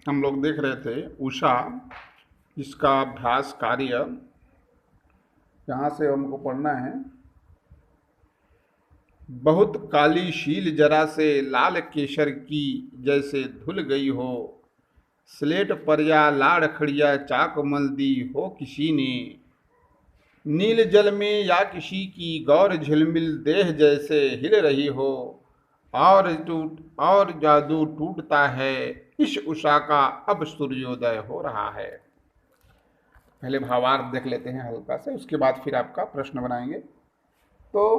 हम लोग देख रहे थे उषा, इसका अभ्यास कार्य यहाँ से हमको पढ़ना है। बहुत काली शील जरा से लाल केसर की, जैसे धुल गई हो। स्लेट पर या लाड़ खड़िया चाक मल दी हो किसी ने। नील जल में या किसी की गौर झिलमिल देह जैसे हिल रही हो। और जादू टूटता है, इस उषा का अब सूर्योदय हो रहा है। पहले भावार्थ देख लेते हैं हल्का से, उसके बाद फिर आपका प्रश्न बनाएंगे। तो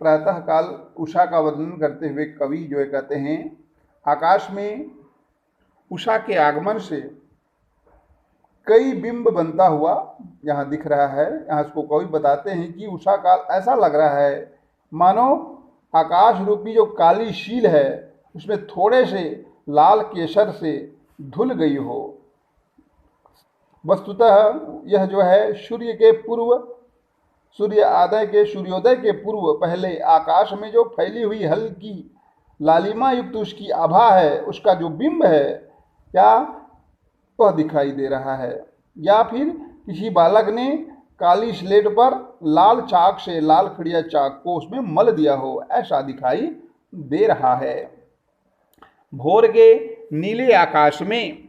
प्रातः काल उषा का वर्णन करते हुए कवि जो है कहते हैं, आकाश में उषा के आगमन से कई बिंब बनता हुआ यहाँ दिख रहा है। यहाँ इसको कवि बताते हैं कि उषा काल ऐसा लग रहा है मानो आकाश रूपी जो काली शील है उसमें थोड़े से लाल केसर से धुल गई हो। वस्तुतः यह जो है सूर्योदय के पूर्व पहले आकाश में जो फैली हुई हल्की लालिमा युक्त उसकी आभा है, उसका जो बिंब है क्या वह दिखाई दे रहा है, या फिर किसी बालक ने काली स्लेट पर लाल चाक से, लाल खड़िया चाक को उसमें मल दिया हो, ऐसा दिखाई दे रहा है। भोर के नीले आकाश में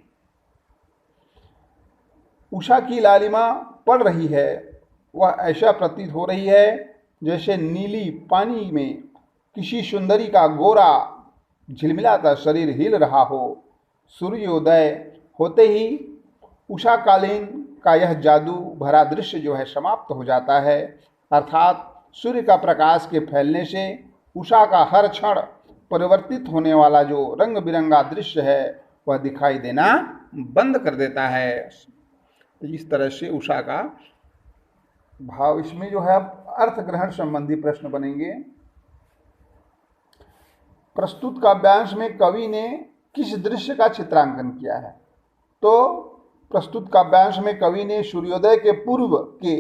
उषा की लालिमा पड़ रही है। वह ऐसा प्रतीत हो रही है जैसे नीली पानी में किसी सुंदरी का गोरा झिलमिलाता शरीर हिल रहा हो। सूर्योदय होते ही उषाकालीन का यह जादू भरा दृश्य जो है समाप्त हो जाता है, अर्थात सूर्य का प्रकाश के फैलने से उषा का हर क्षण परिवर्तित होने वाला जो रंग बिरंगा दृश्य है वह दिखाई देना बंद कर देता है। इस तरह से उषा का भाव, इसमें जो है अर्थ ग्रहण संबंधी प्रश्न बनेंगे। प्रस्तुत काव्यांश में कवि ने किस दृश्य का चित्रांकन किया है? तो प्रस्तुत काव्यांश में कवि ने सूर्योदय के पूर्व के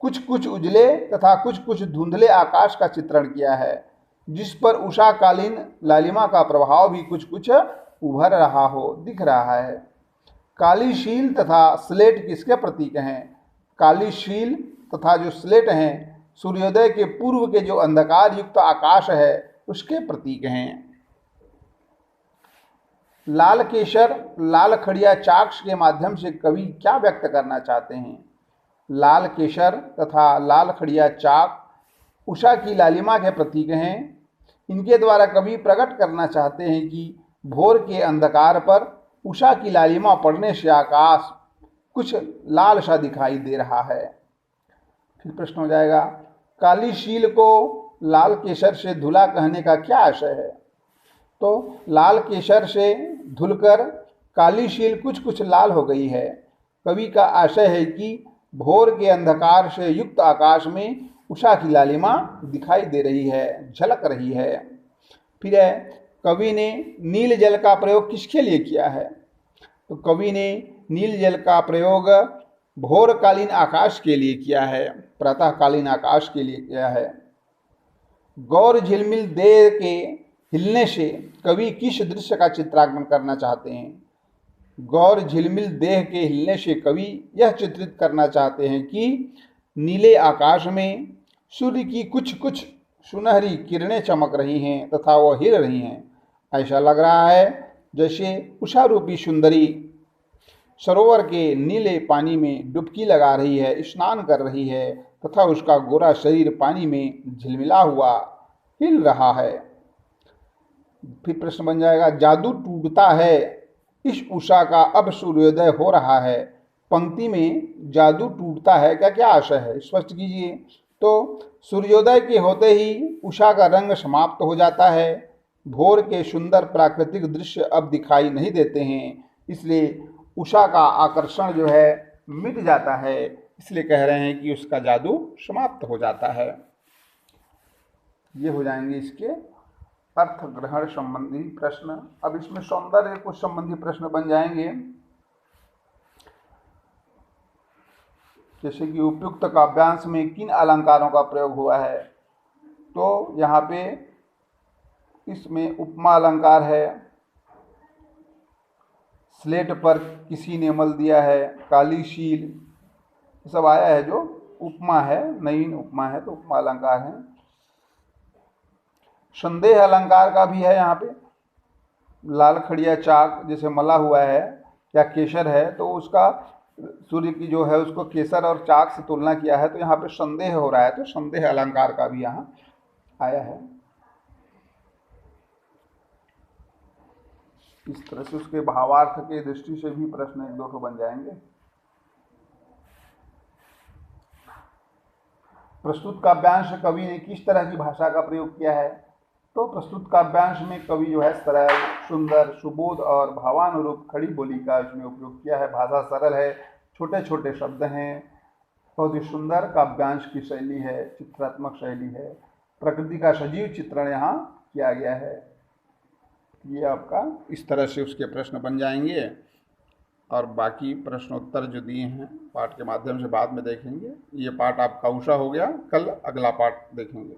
कुछ कुछ उजले तथा कुछ कुछ धुंधले आकाश का चित्रण किया है, जिस पर उषाकालीन लालिमा का प्रभाव भी कुछ कुछ उभर रहा हो, दिख रहा है। काली शील तथा स्लेट किसके प्रतीक हैं? काली शील तथा जो स्लेट हैं सूर्योदय के पूर्व के जो अंधकार युक्त आकाश है उसके प्रतीक हैं। लाल केसर, लाल खड़िया चाक्ष के माध्यम से कवि क्या व्यक्त करना चाहते हैं? लाल केसर तथा लाल खड़िया चाक उषा की लालिमा के प्रतीक हैं। इनके द्वारा कवि प्रकट करना चाहते हैं कि भोर के अंधकार पर उषा की लालिमा पड़ने से आकाश कुछ लाल सा दिखाई दे रहा है। फिर प्रश्न हो जाएगा, काली शील को लाल केसर से धुला कहने का क्या आशय है? तो लाल केसर से धुलकर काली शील कुछ कुछ लाल हो गई है। कवि का आशय है कि भोर के अंधकार से युक्त आकाश में उषा की लालिमा दिखाई दे रही है, झलक रही है। फिर है, कवि ने नील जल का प्रयोग किसके लिए किया है? तो कवि ने नील जल का प्रयोग भोरकालीन आकाश के लिए किया है, प्रातःकालीन आकाश के लिए किया है। गौर झिलमिल देह के हिलने से कवि किस दृश्य का चित्रांकन करना चाहते हैं? गौर झिलमिल देह के हिलने से कवि यह चित्रित करना चाहते हैं कि नीले आकाश में सूर्य की कुछ कुछ सुनहरी किरणें चमक रही हैं तथा वह हिल रही हैं। ऐसा लग रहा है जैसे उषा रूपी सुंदरी सरोवर के नीले पानी में डुबकी लगा रही है, स्नान कर रही है तथा उसका गोरा शरीर पानी में झिलमिला हुआ हिल रहा है। फिर प्रश्न बन जाएगा, जादू टूटता है, इस उषा का अब सूर्योदय हो रहा है। पंक्ति में जादू टूटता है का क्या आशय है, स्पष्ट कीजिए। तो सूर्योदय के होते ही उषा का रंग समाप्त हो जाता है। भोर के सुंदर प्राकृतिक दृश्य अब दिखाई नहीं देते हैं, इसलिए उषा का आकर्षण जो है मिट जाता है, इसलिए कह रहे हैं कि उसका जादू समाप्त हो जाता है। ये हो जाएंगे इसके अर्थ ग्रहण संबंधी प्रश्न। अब इसमें सौंदर्य कुछ संबंधी प्रश्न बन जाएंगे, जैसे कि उपयुक्त काव्यांश में किन अलंकारों का प्रयोग हुआ है? तो यहाँ पे इसमें उपमा अलंकार है, स्लेट पर किसी ने मल दिया है, काली शील, ये सब आया है जो उपमा है, नवीन उपमा है तो उपमा अलंकार है। संदेह अलंकार का भी है यहाँ पे, लाल खड़िया चाक जैसे मला हुआ है या केसर है तो उसका सूर्य की जो है उसको केसर और चाक से तुलना किया है, तो यहाँ पे संदेह हो रहा है तो संदेह अलंकार का भी यहाँ आया है। इस तरह से उसके भावार्थ के दृष्टि से भी प्रश्न एक दो तो बन जाएंगे। प्रस्तुत काव्यांश कवि ने किस तरह की भाषा का प्रयोग किया है, तो प्रस्तुत काव्यांश में कवि जो है सरल, सुंदर, सुबोध और भावानुरूप खड़ी बोली का इसमें उपयोग किया है। भाषा सरल है, छोटे छोटे शब्द हैं, बहुत ही सुंदर काव्यांश की शैली है, चित्रात्मक शैली है, प्रकृति का सजीव चित्रण यहाँ किया गया है। ये आपका इस तरह से उसके प्रश्न बन जाएंगे और बाकी प्रश्नोत्तर जो दिए हैं पाठ के माध्यम से बाद में देखेंगे। ये पाठ आपका उषा हो गया, कल अगला पाठ देखेंगे।